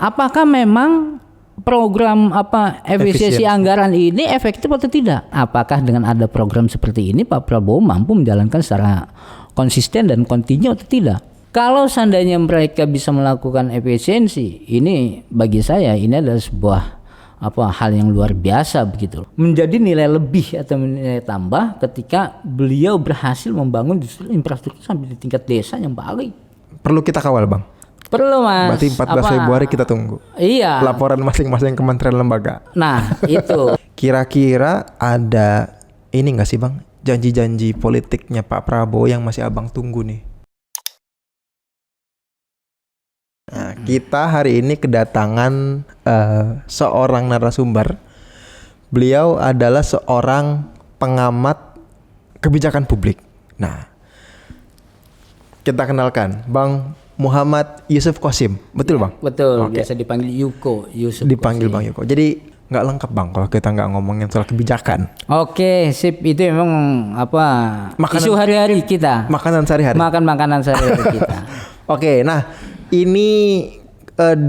apakah memang program efisiensi anggaran ini efektif atau tidak? Apakah dengan ada program seperti ini Pak Prabowo mampu menjalankan secara konsisten dan kontinu atau tidak? Kalau seandainya mereka bisa melakukan efisiensi, ini bagi saya ini adalah sebuah hal yang luar biasa begitu. Menjadi nilai lebih atau nilai tambah ketika beliau berhasil membangun justru infrastruktur sampai di tingkat desa yang baik. Perlu kita kawal, Bang. Perlu, Mas. Berarti 14 Februari kita tunggu. Iya. Laporan masing-masing kementerian lembaga. Nah, itu. Kira-kira ada ini enggak sih, Bang? Janji-janji politiknya Pak Prabowo yang masih Abang tunggu nih. Nah, kita hari ini kedatangan seorang narasumber. Beliau adalah seorang pengamat kebijakan publik. Nah, kita kenalkan Bang Muhammad Yusuf Qasim. Betul, Bang? Betul, biasa dipanggil Yuko. Dipanggil Bang Yuko. Jadi nggak lengkap, Bang, kalau kita nggak ngomongin soal kebijakan. Oke, sip. Itu memang isu hari-hari kita. Makanan sehari-hari. Makanan sehari-hari kita. Oke, nah ini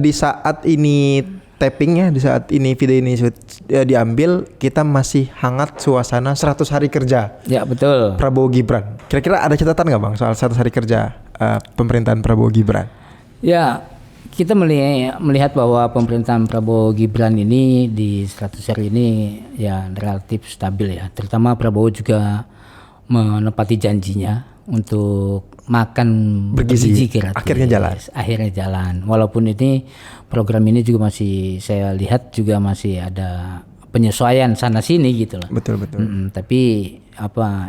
di saat ini tappingnya, di saat ini video ini diambil, kita masih hangat suasana 100 hari kerja. Ya, betul. Prabowo Gibran. Kira-kira ada catatan nggak, Bang, soal 100 hari kerja pemerintahan Prabowo Gibran? Ya, kita melihat bahwa pemerintahan Prabowo Gibran ini di 100 hari ini ya relatif stabil ya. Terutama Prabowo juga menepati janjinya untuk makan bergizi gratis. Akhirnya jalan. Walaupun ini program ini juga masih saya lihat juga masih ada penyesuaian sana sini gitu loh. Betul. Tapi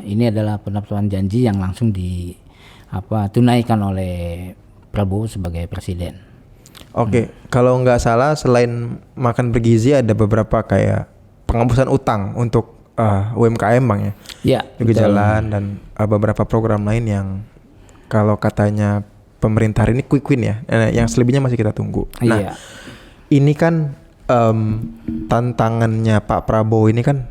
ini adalah penepatan janji yang langsung tunaikan oleh Prabowo sebagai presiden. Oke, kalau nggak salah selain makan bergizi ada beberapa kayak penghapusan utang untuk UMKM, Bang ya. Ya, juga betul. Jalan dan beberapa program lain yang kalau katanya pemerintah hari ini quick win ya. Yang selebihnya masih kita tunggu. Nah, ini kan tantangannya Pak Prabowo ini kan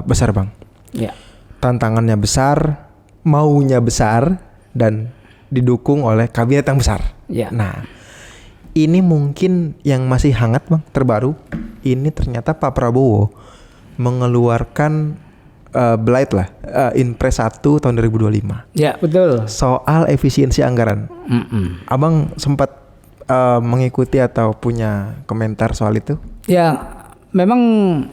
besar, Bang. Ya. Tantangannya besar, maunya besar dan didukung oleh kabinet yang besar. Ya. Nah, ini mungkin yang masih hangat, Bang, terbaru. Ini ternyata Pak Prabowo mengeluarkan Inpres 1 tahun 2025. Ya, betul. Soal efisiensi anggaran. Abang sempat mengikuti atau punya komentar soal itu? Ya, memang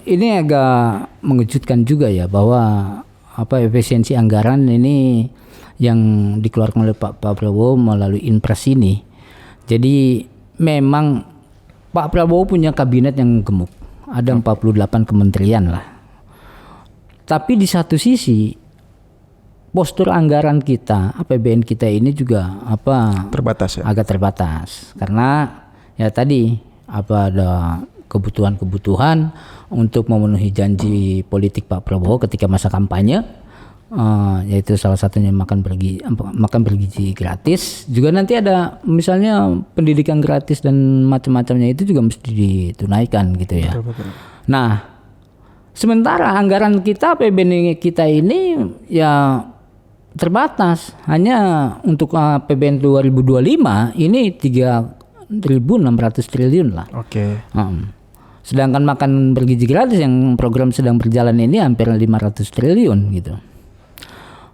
ini agak mengejutkan juga ya bahwa efisiensi anggaran ini yang dikeluarkan oleh Pak Prabowo melalui Inpres ini. Jadi memang Pak Prabowo punya kabinet yang gemuk. Ada 48 kementerian lah. Tapi di satu sisi postur anggaran kita, APBN kita ini juga terbatas ya. Agak terbatas karena ya tadi ada kebutuhan untuk memenuhi janji politik Pak Prabowo ketika masa kampanye, yaitu salah satunya makan bergizi gratis. Juga nanti ada misalnya pendidikan gratis dan macam-macamnya itu juga mesti ditunaikan gitu ya. Betul. Nah, sementara anggaran kita APBN kita ini ya terbatas. Hanya untuk APBN 2025 ini 3.600 triliun lah. Oke. Sedangkan makan bergizi gratis yang program sedang berjalan ini hampir 500 triliun gitu.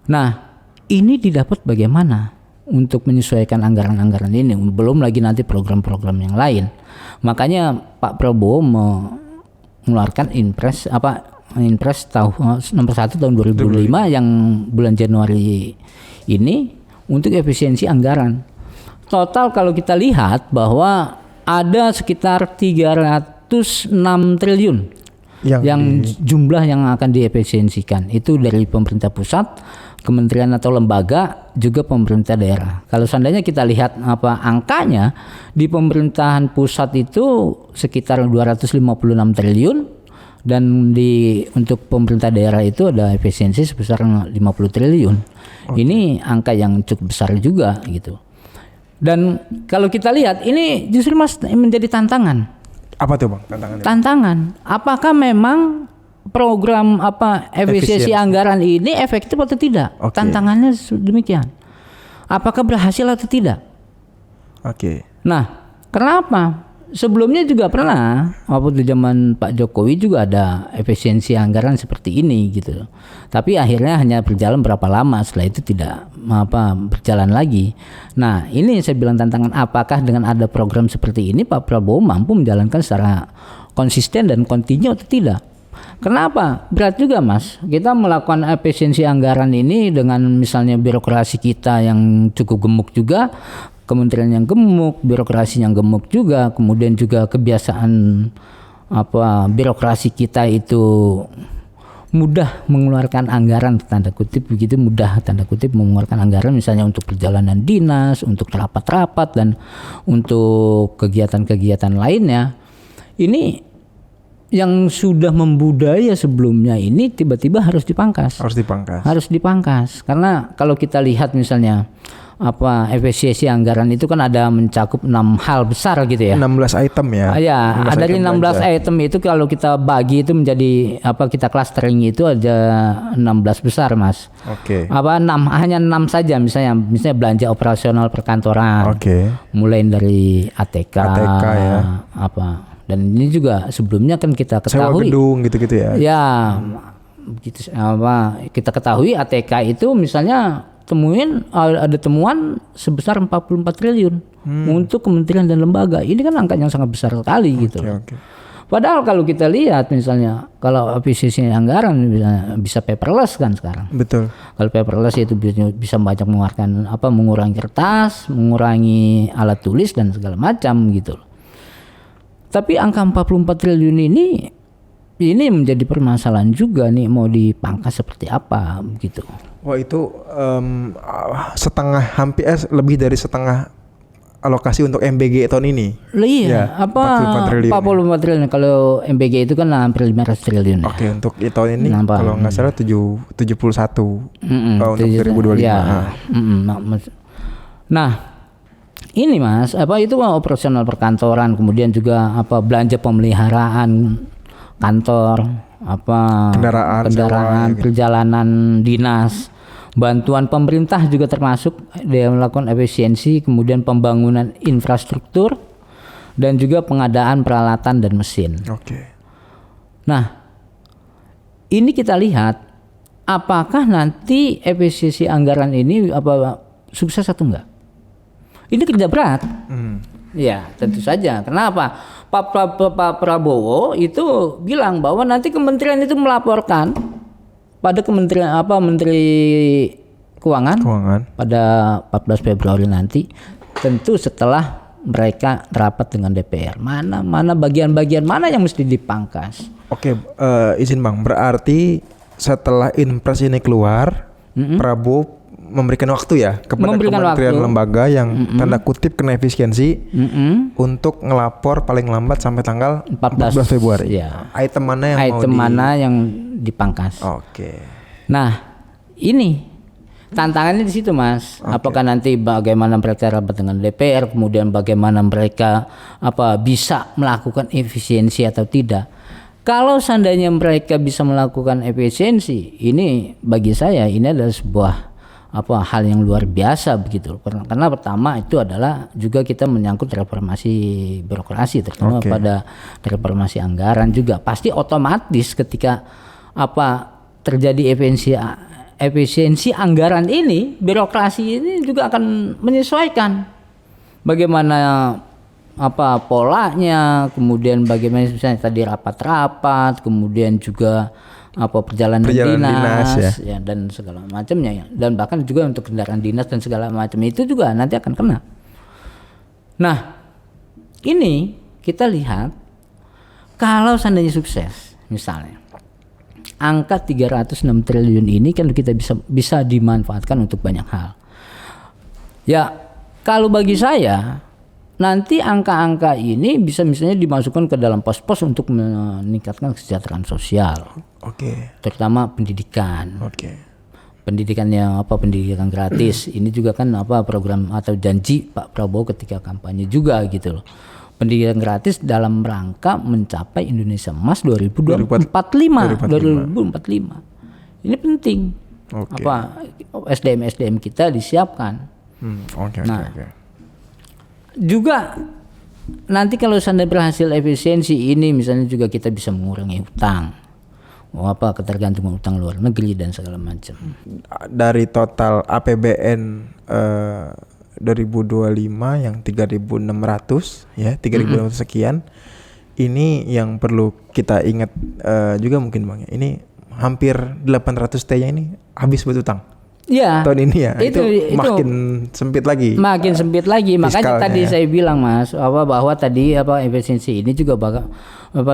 Nah, ini didapat bagaimana untuk menyesuaikan anggaran-anggaran ini? Belum lagi nanti program-program yang lain. Makanya Pak Prabowo mengeluarkan Inpres nomor 1 tahun 2005 yang bulan Januari ini untuk efisiensi anggaran. Total kalau kita lihat bahwa ada sekitar 306 triliun yang jumlah yang akan diefisiensikan itu dari pemerintah pusat, kementerian atau lembaga, juga pemerintah daerah. Kalau seandainya kita lihat angkanya di pemerintahan pusat itu sekitar 256 triliun dan untuk pemerintah daerah itu ada efisiensi sebesar 50 triliun. Okay. Ini angka yang cukup besar juga gitu. Dan kalau kita lihat ini justru menjadi tantangan. Apa tuh, Bang, tantangannya? Tantangan. Apakah memang program efisiensi anggaran ini efektif atau tidak? Okay. Tantangannya demikian. Apakah berhasil atau tidak? Oke. Nah, kenapa? sebelumnya juga pernah waktu zaman Pak Jokowi juga ada efisiensi anggaran seperti ini gitu. Tapi akhirnya hanya berjalan berapa lama, setelah itu tidak berjalan lagi. Nah, ini saya bilang tantangan, apakah dengan ada program seperti ini Pak Prabowo mampu menjalankan secara konsisten dan kontinu atau tidak? Kenapa? Berat juga Mas. Kita melakukan efisiensi anggaran ini dengan misalnya birokrasi kita yang cukup gemuk juga, kementerian yang gemuk, birokrasi yang gemuk juga, kemudian juga kebiasaan birokrasi kita itu mudah mengeluarkan anggaran tanda kutip begitu, mudah tanda kutip mengeluarkan anggaran misalnya untuk perjalanan dinas, untuk rapat-rapat dan untuk kegiatan-kegiatan lainnya. Ini yang sudah membudaya sebelumnya ini tiba-tiba harus dipangkas. Harus dipangkas. Karena kalau kita lihat misalnya efisiensi anggaran itu kan ada mencakup 6 hal besar gitu ya. 16 item ya. Ya, dari 16 item itu kalau kita bagi itu menjadi kita clustering itu ada 16 besar, Mas. Oke. Hanya 6 saja misalnya belanja operasional perkantoran. Oke. Mulai dari ATK ya. Dan ini juga sebelumnya kan kita ketahui sewa gedung gitu-gitu ya. Ya, begitu kita ketahui ATK itu misalnya ada temuan sebesar 44 triliun untuk kementerian dan lembaga. Ini kan angka yang sangat besar sekali gitu. Okay. Padahal kalau kita lihat misalnya kalau efisiensi anggaran bisa paperless kan sekarang. Betul. Kalau paperless itu bisa banyak mengurangi kertas, mengurangi alat tulis dan segala macam gitu. Tapi angka 44 triliun ini menjadi permasalahan juga nih, mau dipangkas seperti apa begitu. Wah, itu lebih dari setengah alokasi untuk MBG tahun ini. Iya, 44 triliun. Kalau MBG itu kan hampir 500 triliun. Oke, untuk tahun ini kalau nggak salah 71 untuk 2025. Ya. Nah, ini Mas, itu operasional perkantoran, kemudian juga belanja pemeliharaan kantor, kendaraan, perjalanan dinas, bantuan pemerintah juga termasuk dia melakukan efisiensi, kemudian pembangunan infrastruktur dan juga pengadaan peralatan dan mesin. Oke. Nah, ini kita lihat apakah nanti efisiensi anggaran ini sukses atau enggak? Ini kerja berat. Ya, tentu saja. Kenapa? Pak Prabowo itu bilang bahwa nanti kementerian itu melaporkan pada Menteri Keuangan pada 14 Februari nanti, tentu setelah mereka rapat dengan DPR. Mana bagian-bagian mana yang mesti dipangkas. Oke, izin Bang, berarti setelah Inpres ini keluar, Prabowo memberikan waktu ya kepada kementerian lembaga yang tanda kutip kena efisiensi untuk ngelapor paling lambat sampai tanggal 14 Februari. Ya. Item mana yang dipangkas. Oke. Nah, ini tantangannya di situ, Mas. Okay. Apakah nanti bagaimana mereka rapat dengan DPR, kemudian bagaimana mereka bisa melakukan efisiensi atau tidak. Kalau seandainya mereka bisa melakukan efisiensi, ini bagi saya ini adalah sebuah hal yang luar biasa begitu. Karena pertama itu adalah juga kita menyangkut reformasi birokrasi, terutama pada reformasi anggaran juga. Pasti otomatis ketika terjadi efisiensi anggaran ini, birokrasi ini juga akan menyesuaikan bagaimana polanya, kemudian bagaimana misalnya tadi rapat-rapat, kemudian juga perjalanan dinas ya, dan segala macamnya ya, dan bahkan juga untuk kendaraan dinas dan segala macam itu juga nanti akan kena. Nah, ini kita lihat kalau seandainya sukses, misalnya angka 306 triliun ini kan kita bisa dimanfaatkan untuk banyak hal. Ya, kalau bagi saya nanti angka-angka ini bisa misalnya dimasukkan ke dalam pos-pos untuk meningkatkan kesejahteraan sosial. Terutama pendidikan. Pendidikannya pendidikan gratis. Ini juga kan program atau janji Pak Prabowo ketika kampanye juga gitu loh. Pendidikan gratis dalam rangka mencapai Indonesia Emas 2045. Ini penting. SDM kita disiapkan. Juga nanti kalau seandainya berhasil efisiensi ini, misalnya juga kita bisa mengurangi hutang, ketergantungan utang luar negeri dan segala macam. Dari total APBN 2025 yang 3.600 ya, 3.600 sekian. Ini yang perlu kita ingat juga mungkin Bang ya. Ini hampir 800 T-nya ini habis buat utang. Ya, tahun ini ya. Itu makin sempit lagi. Makin sempit lagi. Makanya tadi saya bilang Mas, bahwa tadi efisiensi ini juga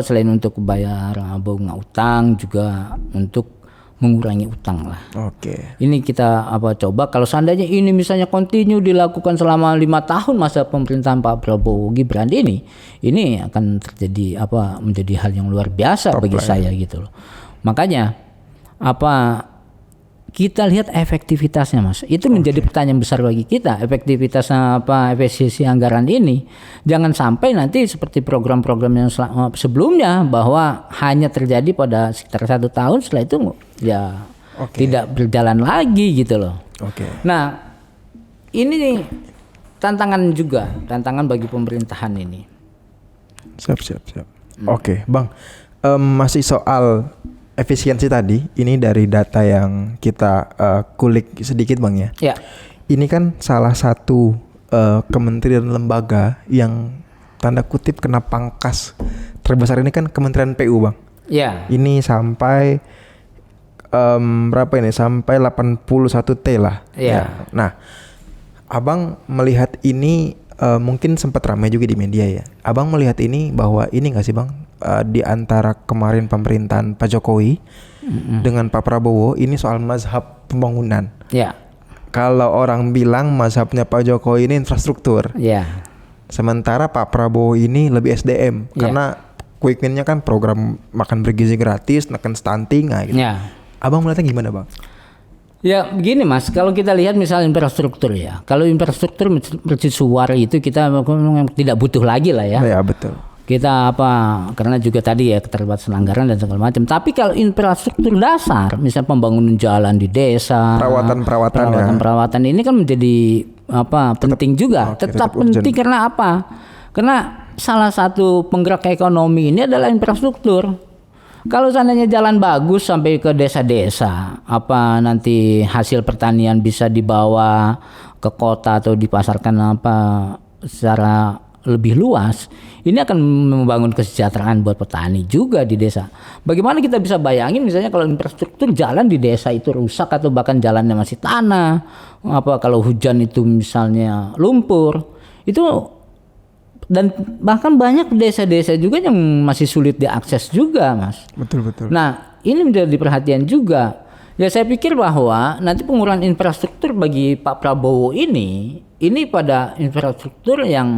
selain untuk bayar bunga utang juga untuk mengurangi utang lah. Oke. Ini kita coba kalau seandainya ini misalnya continue dilakukan selama 5 tahun masa pemerintahan Pak Prabowo Gibran ini akan terjadi menjadi hal yang luar biasa bagi saya gitu loh. Makanya kita lihat efektivitasnya Mas. Itu menjadi pertanyaan besar bagi kita. Efektivitasnya efisiensi anggaran ini. Jangan sampai nanti seperti program-program yang sebelumnya bahwa hanya terjadi pada sekitar 1 tahun, setelah itu ya tidak berjalan lagi gitu loh. Nah, ini tantangan bagi pemerintahan ini. Siap. Oke, Bang. Masih soal efisiensi tadi, ini dari data yang kita kulik sedikit Bang ya. Ya. Ini kan salah satu kementerian lembaga yang tanda kutip kena pangkas terbesar ini kan Kementerian PU Bang. Ya. Ini sampai berapa ini? Sampai 81 T lah. Ya. Nah, Abang melihat ini mungkin sempat ramai juga di media ya. Abang melihat ini bahwa ini nggak sih Bang? Di antara kemarin pemerintahan Pak Jokowi dengan Pak Prabowo ini soal mazhab pembangunan. Ya. Kalau orang bilang mazhabnya Pak Jokowi ini infrastruktur. Ya. Sementara Pak Prabowo ini lebih SDM karena quick win-nya kan program makan bergizi gratis, neken stunting gitu. Ya. Abang melihatnya gimana Bang? Ya begini Mas, kalau kita lihat misalnya infrastruktur ya. Kalau infrastruktur mercusuar itu kita tidak butuh lagi lah ya. Ya betul. Kita karena juga tadi ya keterbatasan anggaran dan segala macam. Tapi kalau infrastruktur dasar, misalnya pembangunan jalan di desa, perawatan ini kan menjadi penting juga. Tetap penting karena apa? Karena salah satu penggerak ekonomi ini adalah infrastruktur. Kalau seandainya jalan bagus sampai ke desa-desa, nanti hasil pertanian bisa dibawa ke kota atau dipasarkan secara lebih luas, ini akan membangun kesejahteraan buat petani juga di desa. Bagaimana kita bisa bayangin misalnya kalau infrastruktur jalan di desa itu rusak atau bahkan jalannya masih tanah, kalau hujan itu misalnya lumpur, itu dan bahkan banyak desa-desa juga yang masih sulit diakses juga Mas. Betul. Nah ini menjadi perhatian juga. Ya saya pikir bahwa nanti pengurangan infrastruktur bagi Pak Prabowo ini pada infrastruktur yang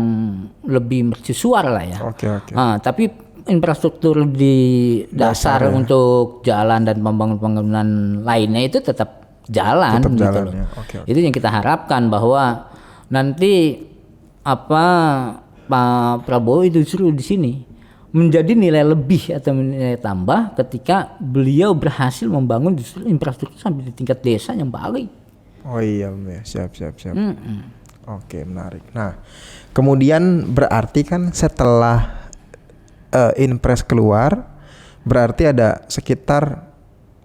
lebih mercusuar lah ya. Oke. Tapi infrastruktur di dasar untuk jalan dan pembangunan lainnya itu tetap jalan gitu loh. Ya. Itu yang kita harapkan bahwa nanti Pak Prabowo itu justru di sini menjadi nilai lebih atau nilai tambah ketika beliau berhasil membangun justru infrastruktur sampai di tingkat desa yang baik. Oh iya, siap. Oke, menarik. Nah, kemudian berarti kan setelah Inpres keluar, berarti ada sekitar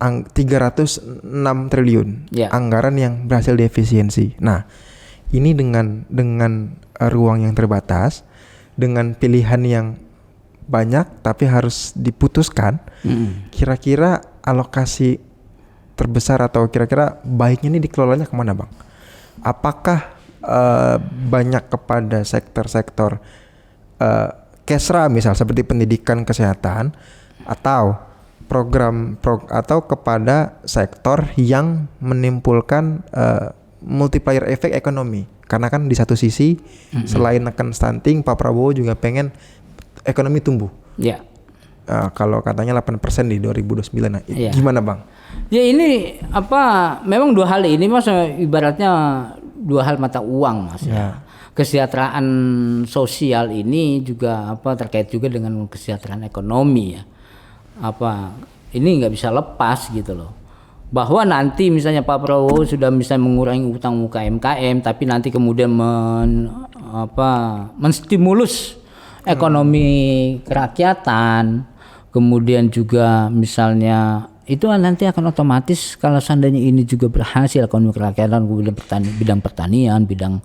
306 triliun anggaran yang berhasil diefisiensi. Nah, ini dengan ruang yang terbatas, dengan pilihan yang banyak tapi harus diputuskan. Kira-kira alokasi terbesar atau kira-kira baiknya ini dikelolanya kemana Bang? Apakah banyak kepada sektor-sektor kesra misal seperti pendidikan, kesehatan, atau atau kepada sektor yang menimbulkan multiplier efek ekonomi? Karena kan di satu sisi selain neken stunting, Pak Prabowo juga pengen ekonomi tumbuh. Ya. Kalau katanya 8% di 2029. Nah, gimana Bang? Ya ini memang dua hal ini Mas ibaratnya dua hal mata uang Mas ya. Kesejahteraan sosial ini juga terkait juga dengan kesejahteraan ekonomi ya. Ini nggak bisa lepas gitu loh. Bahwa nanti misalnya Pak Prabowo sudah bisa mengurangi utang UMKM, tapi nanti kemudian menstimulus ekonomi kerakyatan, kemudian juga misalnya itu nanti akan otomatis kalau seandainya ini juga berhasil ekonomi kerakyatan, kemudian bidang pertanian, bidang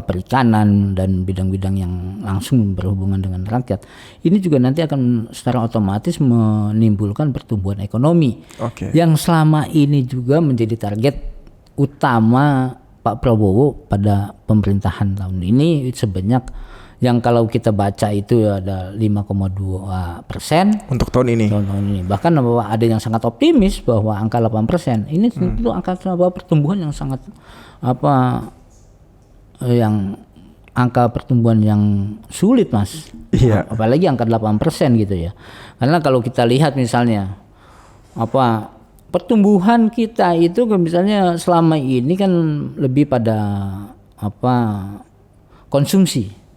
perikanan dan bidang-bidang yang langsung berhubungan dengan rakyat, ini juga nanti akan secara otomatis menimbulkan pertumbuhan ekonomi yang selama ini juga menjadi target utama Pak Prabowo pada pemerintahan tahun ini sebanyak yang kalau kita baca itu ada 5,2% untuk tahun ini. Bahkan ada yang sangat optimis bahwa angka 8%. Ini tentu angka pertumbuhan yang sangat yang angka pertumbuhan yang sulit, Mas. Iya. Apalagi angka 8% gitu ya. Karena kalau kita lihat misalnya pertumbuhan kita itu misalnya selama ini kan lebih pada konsumsi.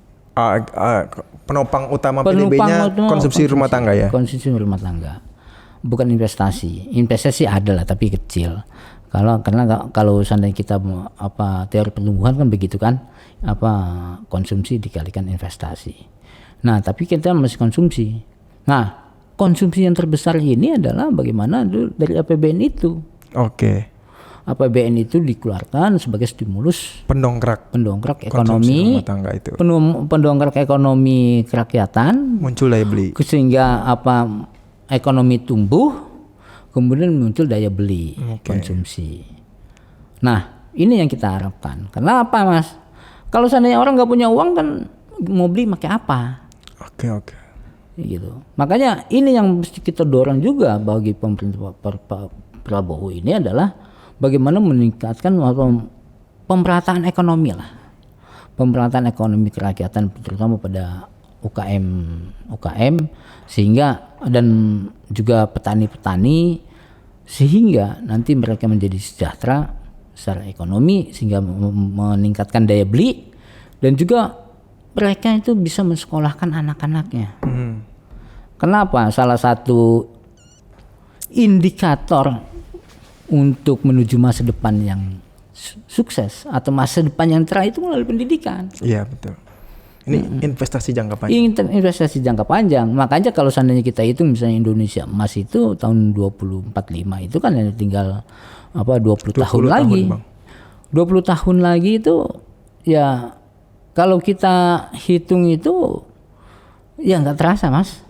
Penopang utama PDB-nya konsumsi rumah tangga ya. Konsumsi rumah tangga, bukan investasi. Investasi ada lah tapi kecil. Karena kalau seandainya kita teori pertumbuhan kan begitu kan, konsumsi dikalikan investasi. Nah tapi kita masih konsumsi. Nah konsumsi yang terbesar ini adalah bagaimana dari APBN itu. APBN itu dikeluarkan sebagai stimulus pendongkrak ekonomi tangga itu. Pendongkrak ekonomi kerakyatan, muncul daya beli sehingga ekonomi tumbuh, kemudian muncul daya beli konsumsi. Nah ini yang kita harapkan. Karena apa, Mas? Kalau seandainya orang nggak punya uang kan mau beli pakai apa? Gitu. Makanya ini yang mesti kita dorong juga bagi pemerintah Prabowo ini adalah bagaimana meningkatkan pemerataan ekonomi lah. Pemerataan ekonomi kerakyatan terutama pada UKM sehingga dan juga petani-petani sehingga nanti mereka menjadi sejahtera secara ekonomi sehingga meningkatkan daya beli dan juga mereka itu bisa mensekolahkan anak-anaknya. Kenapa? Salah satu indikator untuk menuju masa depan yang sukses atau masa depan yang cerah itu melalui pendidikan. Iya betul. Ini investasi jangka panjang. Investasi jangka panjang. Makanya kalau seandainya kita hitung misalnya Indonesia emas itu tahun 2045 itu kan tinggal 20 tahun lagi. Bang. 20 tahun lagi itu ya kalau kita hitung itu ya nggak terasa, Mas.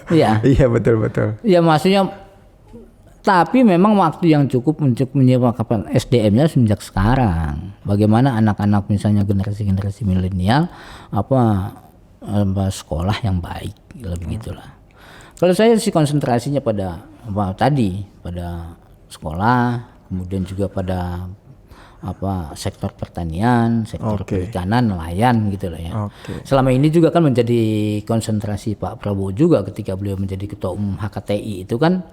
Iya. Iya betul. Ya maksudnya tapi memang waktu yang cukup untuk menyiapkan SDM-nya sejak sekarang. Bagaimana anak-anak misalnya generasi milenial sekolah yang baik, begitulah. Kalau saya sih konsentrasinya pada pada sekolah, kemudian juga pada sektor pertanian, sektor perikanan, nelayan gitu lah ya. Selama ini juga kan menjadi konsentrasi Pak Prabowo juga ketika beliau menjadi ketua umum HKTI itu kan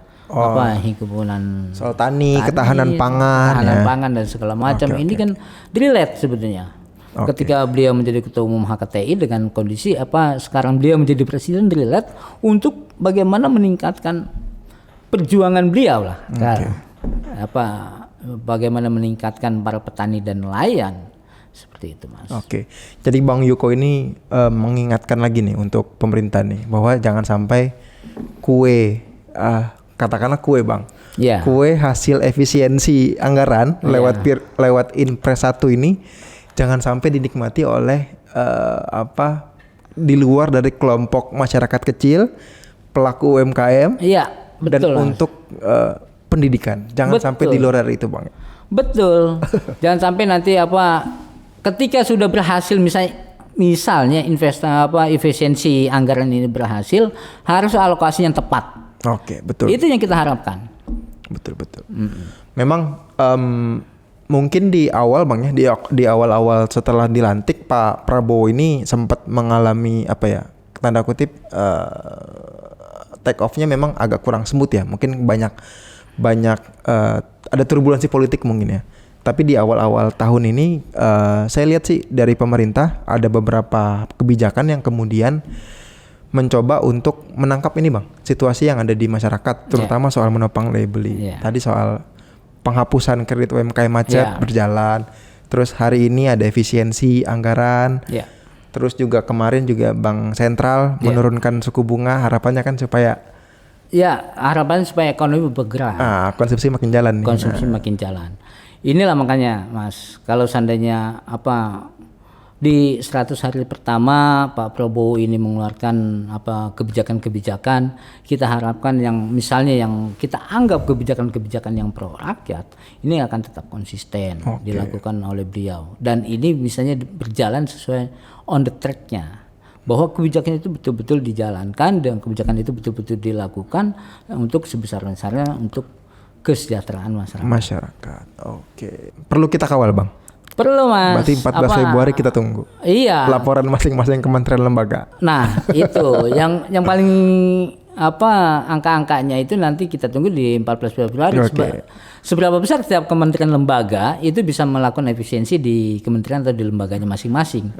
himpunan soal tani, ketahanan pangan dan segala macam. Ini kan relate sebetulnya. Ketika beliau menjadi ketua umum HKTI dengan kondisi sekarang beliau menjadi presiden, relate untuk bagaimana meningkatkan perjuangan beliau lah. Bagaimana meningkatkan para petani dan nelayan seperti itu, Mas. Jadi Bang Yuko ini mengingatkan lagi nih untuk pemerintah nih bahwa jangan sampai katakanlah kue Bang, kue hasil efisiensi anggaran lewat Inpres 1 ini jangan sampai dinikmati oleh di luar dari kelompok masyarakat kecil, pelaku UMKM, dan untuk pendidikan. Jangan sampai di luar dari itu, Bang. Betul. Jangan sampai nanti ketika sudah berhasil misalnya efisiensi anggaran ini berhasil, harus alokasi yang tepat. Betul. Itu yang kita harapkan. Betul. Memang mungkin di awal Bang ya, di awal-awal setelah dilantik Pak Prabowo ini sempat mengalami tanda kutip take off-nya memang agak kurang smooth ya. Mungkin banyak ada turbulensi politik mungkin ya. Tapi di awal-awal tahun ini saya lihat sih dari pemerintah ada beberapa kebijakan yang kemudian mencoba untuk menangkap ini Bang, situasi yang ada di masyarakat, terutama soal menopang daya beli. Tadi soal penghapusan kredit UMKM macet berjalan. Terus hari ini ada efisiensi anggaran. Terus juga kemarin juga Bank Sentral menurunkan suku bunga, harapannya kan supaya harapan supaya ekonomi bergerak. Konsumsi makin jalan nih. Konsumsi makin jalan. Inilah makanya Mas, kalau seandainya di 100 hari pertama Pak Prabowo ini mengeluarkan kebijakan-kebijakan, kita harapkan yang misalnya yang kita anggap kebijakan-kebijakan yang pro rakyat ini akan tetap konsisten dilakukan oleh beliau, dan ini misalnya berjalan sesuai on the track-nya, bahwa kebijakan itu betul-betul dijalankan dan kebijakan itu betul-betul dilakukan untuk sebesar-besarnya untuk kesejahteraan masyarakat. Oke. Perlu kita kawal, Bang. Perlu, Mas. Berarti 14 Februari kita tunggu. Iya. Laporan masing-masing kementerian lembaga. Nah, itu yang paling angka-angkanya itu nanti kita tunggu di 14 Februari. Seberapa besar setiap kementerian lembaga itu bisa melakukan efisiensi di kementerian atau di lembaganya masing-masing.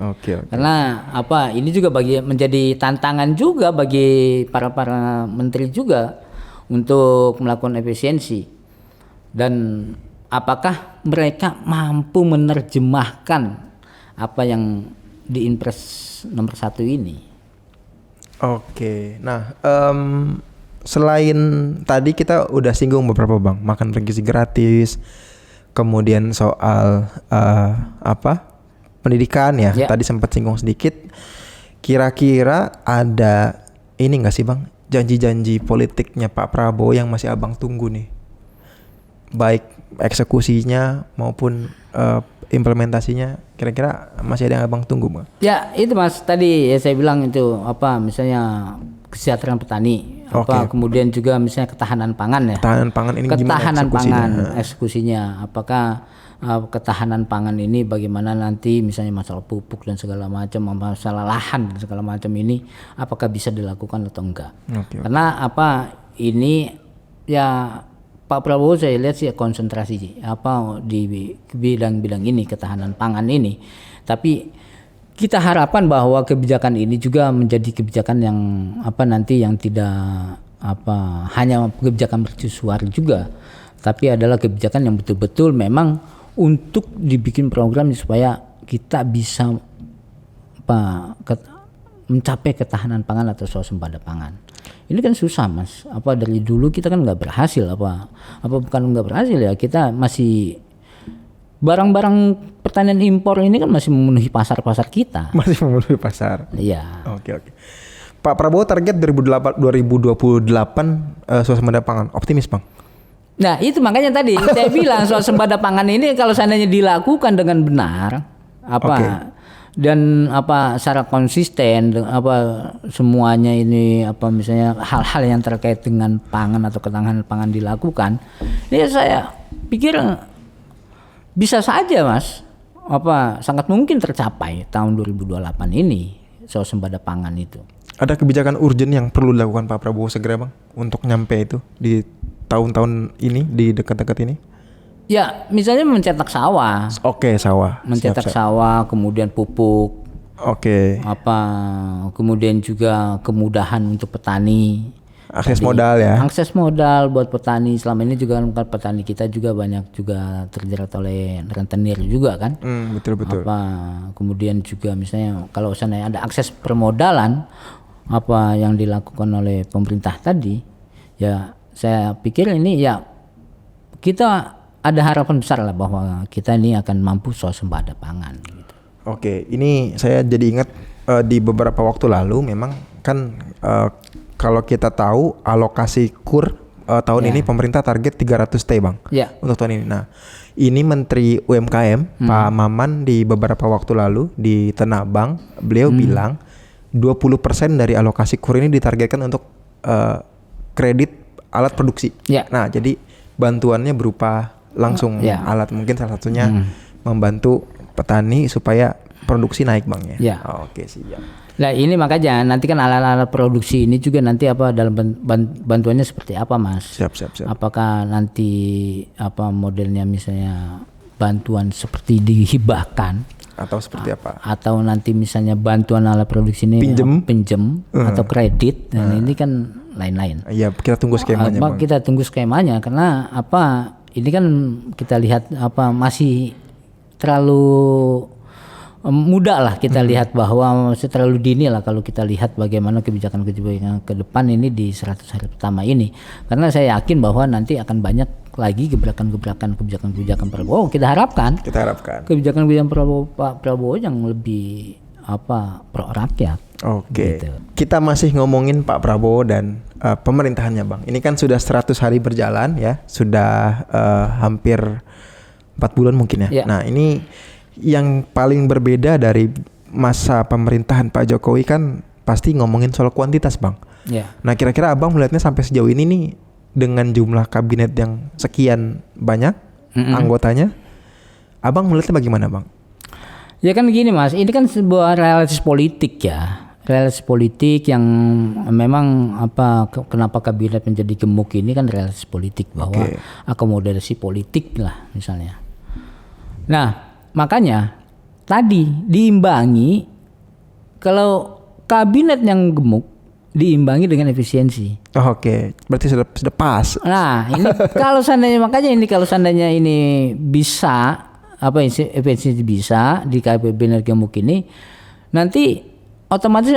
Karena ini juga menjadi tantangan juga bagi para menteri juga untuk melakukan efisiensi. Dan apakah mereka mampu menerjemahkan apa yang di Impres nomor 1 ini? Nah, selain tadi kita udah singgung beberapa, Bang, makan bergizi gratis, kemudian soal pendidikan ya, tadi sempat singgung sedikit. Kira-kira ada ini nggak sih, Bang, janji-janji politiknya Pak Prabowo yang masih Abang tunggu nih, baik eksekusinya maupun implementasinya, kira-kira masih ada yang Abang tunggu, Bang? Ya itu, Mas, tadi saya bilang itu misalnya kesejahteraan petani, kemudian juga misalnya ketahanan pangan ya. Ketahanan pangan ini gimana eksekusinya? Apakah ketahanan pangan ini bagaimana nanti misalnya masalah pupuk dan segala macam, masalah lahan dan segala macam ini apakah bisa dilakukan atau enggak? Karena ini ya Pak Prabowo saya lihat sih konsentrasi di bidang-bidang ini, ketahanan pangan ini. Tapi kita harapkan bahwa kebijakan ini juga menjadi kebijakan yang nanti yang tidak hanya kebijakan mercusuar juga, tapi adalah kebijakan yang betul-betul memang untuk dibikin program supaya kita bisa mencapai ketahanan pangan atau swasembada pangan. Ini kan susah, Mas. Dari dulu kita kan nggak berhasil, bukan nggak berhasil ya, kita masih barang-barang pertanian impor ini kan masih memenuhi pasar-pasar kita. Masih memenuhi pasar. Iya. Oke. Pak Prabowo target 2028 swasembada pangan. Optimis, Bang? Nah, itu makanya tadi saya bilang swasembada pangan ini kalau seandainya dilakukan dengan benar, dan secara konsisten, semuanya ini misalnya hal-hal yang terkait dengan pangan atau ketahanan pangan dilakukan, ini saya pikir bisa saja, Mas, sangat mungkin tercapai tahun 2028 ini swasembada pangan itu. Ada kebijakan urgent yang perlu dilakukan Pak Prabowo segera, Bang, untuk nyampe itu di tahun-tahun ini, di dekat-dekat ini? Ya, misalnya mencetak sawah. Sawah. Mencetak sawah, kemudian pupuk. Kemudian juga kemudahan untuk petani. Akses modal ya. Akses modal buat petani. Selama ini juga kan petani kita juga banyak juga terjerat oleh rentenir juga kan. Betul. Kemudian juga misalnya kalau sana ada akses permodalan yang dilakukan oleh pemerintah tadi, ya saya pikir ini ya kita ada harapan besar lah bahwa kita ini akan mampu swasembada pangan. Gitu. Ini saya jadi ingat di beberapa waktu lalu memang kan kalau kita tahu alokasi KUR tahun ini pemerintah target 300 T, Bang. Untuk tahun ini. Nah, ini Menteri UMKM Pak Maman di beberapa waktu lalu di Tenabang, beliau bilang 20% dari alokasi KUR ini ditargetkan untuk kredit alat produksi. Nah, jadi bantuannya berupa langsung alat, mungkin salah satunya membantu petani supaya produksi naik, Bang ya. Siap. Nah, ini makanya nanti kan alat-alat produksi ini juga nanti dalam bantuannya seperti apa, Mas? Siap. Apakah nanti modelnya misalnya bantuan seperti dihibahkan atau seperti apa? Atau nanti misalnya bantuan alat produksi ini pinjem atau kredit. Dan ini kan lain-lain. Iya, kita tunggu skemanya, Bang. Kita tunggu skemanya karena ini kan kita lihat masih terlalu mudah lah kita lihat bahwa terlalu dini lah kalau kita lihat bagaimana kebijakan-kebijakan ke depan ini di 100 hari pertama ini. Karena saya yakin bahwa nanti akan banyak lagi gebrakan-gebrakan kebijakan-kebijakan Prabowo. Kita harapkan kebijakan-kebijakan Pak Prabowo yang lebih pro rakyat. Oke. Gitu. Kita masih ngomongin Pak Prabowo dan pemerintahannya, Bang. Ini kan sudah 100 hari berjalan ya, sudah hampir 4 bulan mungkin ya. Nah, ini yang paling berbeda dari masa pemerintahan Pak Jokowi kan pasti ngomongin soal kuantitas, Bang. Ya. Nah, kira-kira Abang melihatnya sampai sejauh ini nih dengan jumlah kabinet yang sekian banyak anggotanya, Abang melihatnya bagaimana, Bang? Ya kan gini Mas, ini kan sebuah realitas politik ya. Realitas politik yang memang kenapa kabinet menjadi gemuk ini kan realitas politik bahwa akomodasi politik lah misalnya. Nah, makanya tadi diimbangi kalau kabinet yang gemuk diimbangi dengan efisiensi. Oke, berarti sudah pas. Nah, ini kalau seandainya ini bisa efisiensi bisa di kabinet gemuk ini, nanti otomatis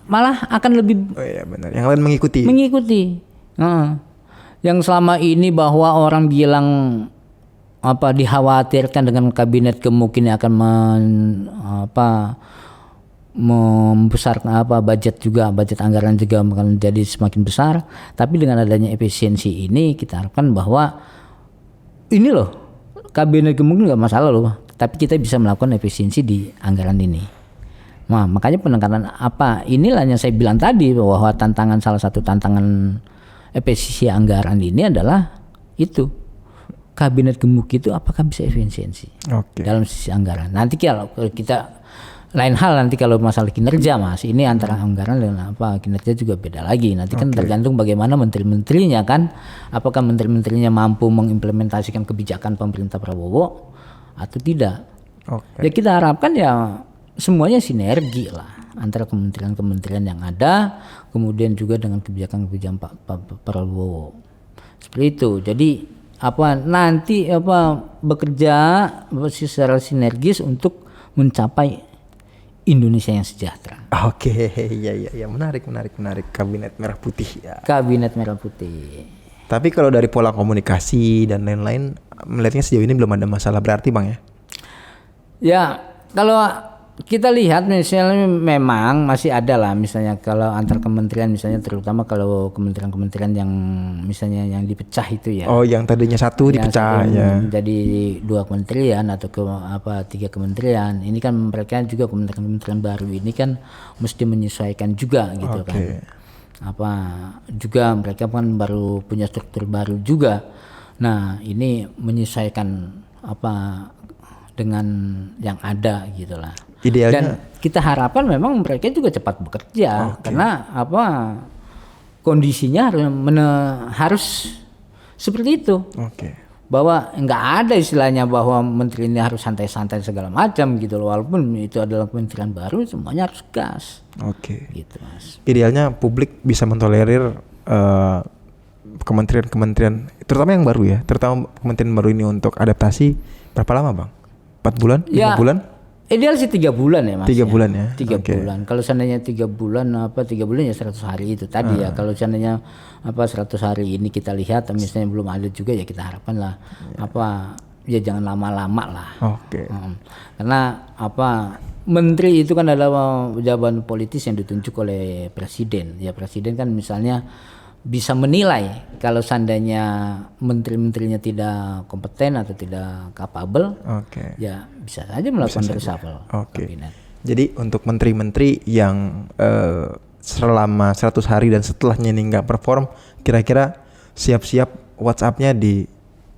malah akan lebih. Oh iya benar. Yang lain mengikuti. Yang selama ini bahwa orang bilang dikhawatirkan dengan kabinet gemuk ini akan membesarkan budget anggaran juga akan menjadi semakin besar. Tapi dengan adanya efisiensi ini kita harapkan bahwa ini loh kabinet gemuk nggak masalah loh, tapi kita bisa melakukan efisiensi di anggaran ini. Nah, makanya penekanan inilah yang saya bilang tadi bahwa salah satu tantangan efisiensi anggaran ini adalah itu. Kabinet gemuk itu apakah bisa efisiensi dalam sisi anggaran. Nanti kalau kita lain hal nanti kalau masalah kinerja Mas, ini antara anggaran dan kinerja juga beda lagi. Nanti kan tergantung bagaimana menteri-menterinya kan, apakah menteri-menterinya mampu mengimplementasikan kebijakan pemerintah Prabowo atau tidak. Ya kita harapkan ya semuanya sinergi lah antara kementerian-kementerian yang ada, kemudian juga dengan kebijakan-kebijakan Pak Prabowo. Seperti itu. Jadi nanti bekerja secara sinergis untuk mencapai Indonesia yang sejahtera. Oke, ya menarik kabinet merah putih ya. Kabinet merah putih. Tapi kalau dari pola komunikasi dan lain-lain melihatnya sejauh ini belum ada masalah berarti Bang ya? Ya, kalau kita lihat misalnya memang masih ada lah misalnya kalau antar kementerian misalnya terutama kalau kementerian-kementerian yang misalnya yang dipecah itu ya. Oh, yang tadinya satu dipecah ya. Jadi 2 kementerian atau 3 kementerian. Ini kan mereka juga kementerian baru ini kan mesti menyesuaikan juga gitu kan. Juga mereka kan baru punya struktur baru juga. Nah, ini menyesuaikan dengan yang ada gitulah. Idealnya. Dan kita harapkan memang mereka juga cepat bekerja karena kondisinya harus seperti itu. Bahwa nggak ada istilahnya bahwa menteri ini harus santai-santai segala macam gitu loh, walaupun itu adalah kementerian baru semuanya harus gas. Gitu Mas. Idealnya publik bisa mentolerir kementerian-kementerian terutama yang baru ya, terutama kementerian baru ini untuk adaptasi berapa lama Bang? 4 bulan? 5 bulan? Ideal sih 3 bulan ya Mas. 3 bulan ya? 3 bulan. Kalau seandainya 3 bulan 3 bulan ya 100 hari itu tadi ya. Kalau seandainya 100 hari ini kita lihat misalnya belum ada juga ya kita harapkan lah ya jangan lama-lama lah. Karena menteri itu kan adalah jabatan politis yang ditunjuk oleh presiden. Ya presiden kan misalnya bisa menilai kalau seandainya menteri-menterinya tidak kompeten atau tidak capable, ya bisa saja melakukan reshuffle kabinet. Jadi untuk menteri-menteri yang selama 100 hari dan setelahnya ini nggak perform, kira-kira siap-siap WhatsApp-nya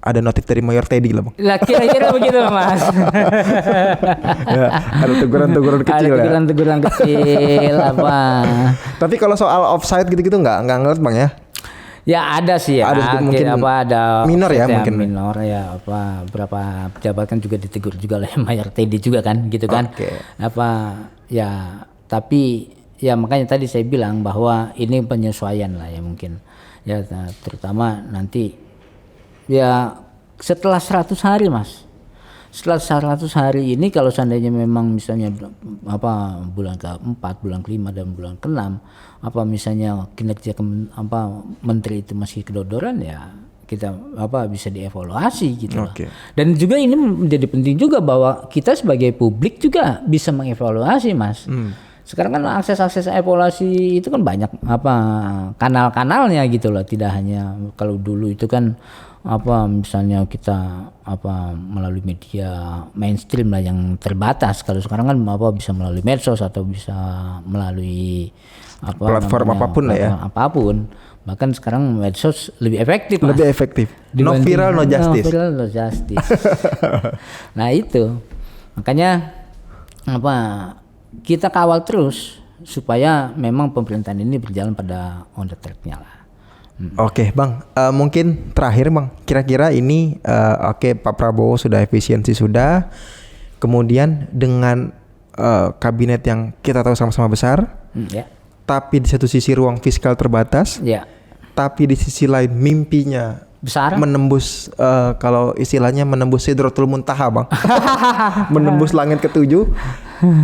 ada notif dari Mayor Teddy lah Bang. Lah kira-kira begitu Mas. Ya, ada teguran-teguran kecil. Ada teguran-teguran kecil Tapi kalau soal offside gitu-gitu nggak ngeliat Bang ya? Ya ada sih ya. Ada mungkin ada minor ya mungkin. Minor ya berapa pejabat kan juga ditegur juga oleh Mayor Teddy juga kan gitu kan. Ya tapi ya makanya tadi saya bilang bahwa ini penyesuaian lah ya mungkin. Ya terutama nanti ya setelah 100 hari Mas. setelah 100 hari ini kalau seandainya memang misalnya bulan ke-4, bulan ke-5 dan bulan ke-6 misalnya kinerja menteri itu masih kedodoran, ya kita bisa dievaluasi gitu loh. Dan juga ini menjadi penting juga bahwa kita sebagai publik juga bisa mengevaluasi, Mas. Sekarang kan akses evaluasi itu kan banyak kanal-kanalnya gitu loh, tidak hanya kalau dulu itu kan misalnya kita melalui media mainstream lah yang terbatas. Kalau sekarang kan bisa melalui medsos atau bisa melalui platform apapun lah ya. Bahkan sekarang medsos lebih efektif. Lebih efektif. No viral no justice. No viral no justice. Nah itu makanya kita kawal terus supaya memang pemerintahan ini berjalan pada on the track-nya lah. Oke, Bang, mungkin terakhir, Bang, kira-kira ini Pak Prabowo sudah efisiensi sudah, kemudian dengan kabinet yang kita tahu sama-sama besar, tapi di satu sisi ruang fiskal terbatas, tapi di sisi lain mimpinya besar, menembus kalau istilahnya menembus Sidratul Muntaha, Bang. Menembus langit ketujuh.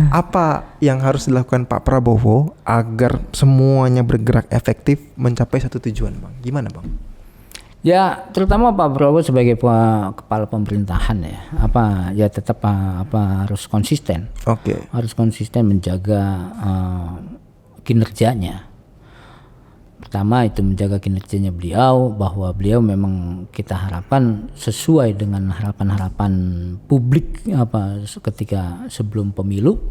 Apa yang harus dilakukan Pak Prabowo agar semuanya bergerak efektif mencapai satu tujuan, Bang? Gimana, Bang? Ya, terutama Pak Prabowo sebagai kepala pemerintahan ya tetap harus konsisten. Harus konsisten menjaga kinerjanya. Pertama itu menjaga kinerjanya beliau, bahwa beliau memang kita harapkan sesuai dengan harapan-harapan publik ketika sebelum pemilu,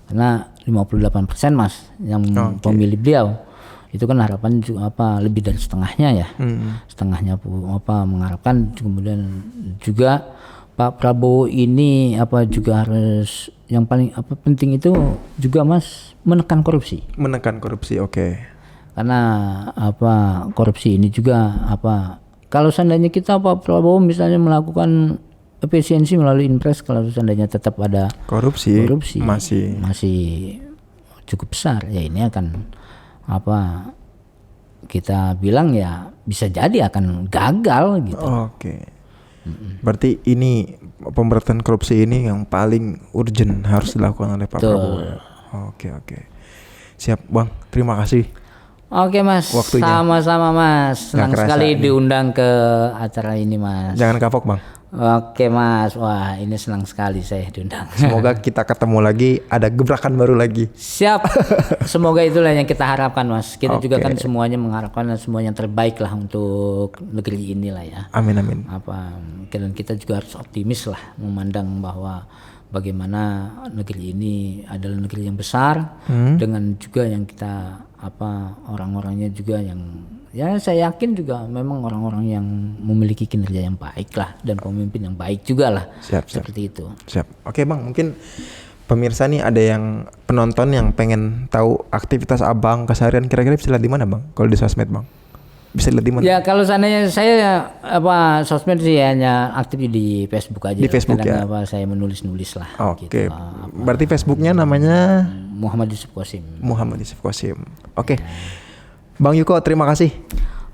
karena 58% Mas yang pemilih beliau. Itu kan harapan juga lebih dari setengahnya ya. Setengahnya mengharapkan, kemudian juga Pak Prabowo ini juga harus yang paling penting itu juga Mas menekan korupsi. Menekan korupsi, Karena korupsi ini juga kalau seandainya kita Pak Prabowo misalnya melakukan efisiensi melalui Inpres, kalau seandainya tetap ada korupsi masih cukup besar, ya ini akan kita bilang ya bisa jadi akan gagal gitu. Berarti ini pemberantasan korupsi ini yang paling urgent harus dilakukan oleh Pak Prabowo ya. Siap, Bang, terima kasih. Oke, Mas, waktunya. Sama-sama, Mas. Senang sekali diundang ke acara ini, Mas. Jangan kapok, Bang. Oke, Mas. Wah, ini senang sekali saya diundang. Semoga kita ketemu lagi, ada gebrakan baru lagi. Siap. Semoga itulah yang kita harapkan, Mas. Kita juga kan semuanya mengharapkan semua yang terbaik lah untuk negeri inilah ya. Amin. Dan kita juga harus optimis lah, memandang bahwa bagaimana negeri ini adalah negeri yang besar, dengan juga yang kita orang-orangnya juga yang ya saya yakin juga memang orang-orang yang memiliki kinerja yang baik lah dan pemimpin yang baik juga lah. Seperti itu. Oke, Bang, mungkin pemirsa nih ada yang penonton yang pengen tahu aktivitas Abang keseharian, kira-kira bisa lihat di mana, Bang? Kalau di sosmed, Bang, bisa lihat di mana? Ya kalau seandainya saya sosmed sih hanya aktif di Facebook aja. Di Facebook ya. Saya menulis lah. Gitu. Berarti Facebooknya namanya Muhammad Yusuf Qasim. Oke. Bang Yuko, terima kasih.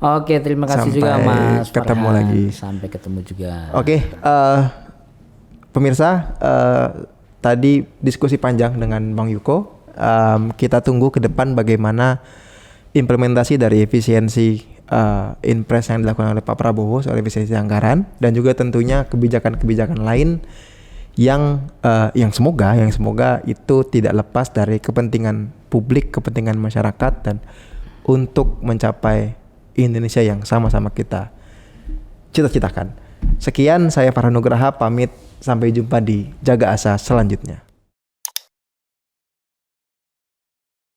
Oke, terima kasih juga Mas. Ketemu lagi. Sampai ketemu juga. Oke, pemirsa, tadi diskusi panjang dengan Bang Yuko. Kita tunggu ke depan bagaimana implementasi dari efisiensi Inpres yang dilakukan oleh Pak Prabowo soal efisiensi anggaran, dan juga tentunya kebijakan-kebijakan lain yang semoga itu tidak lepas dari kepentingan publik, kepentingan masyarakat, dan untuk mencapai Indonesia yang sama-sama kita cita-citakan. Sekian, saya Farhan Nugraha pamit, sampai jumpa di Jaga Asa selanjutnya.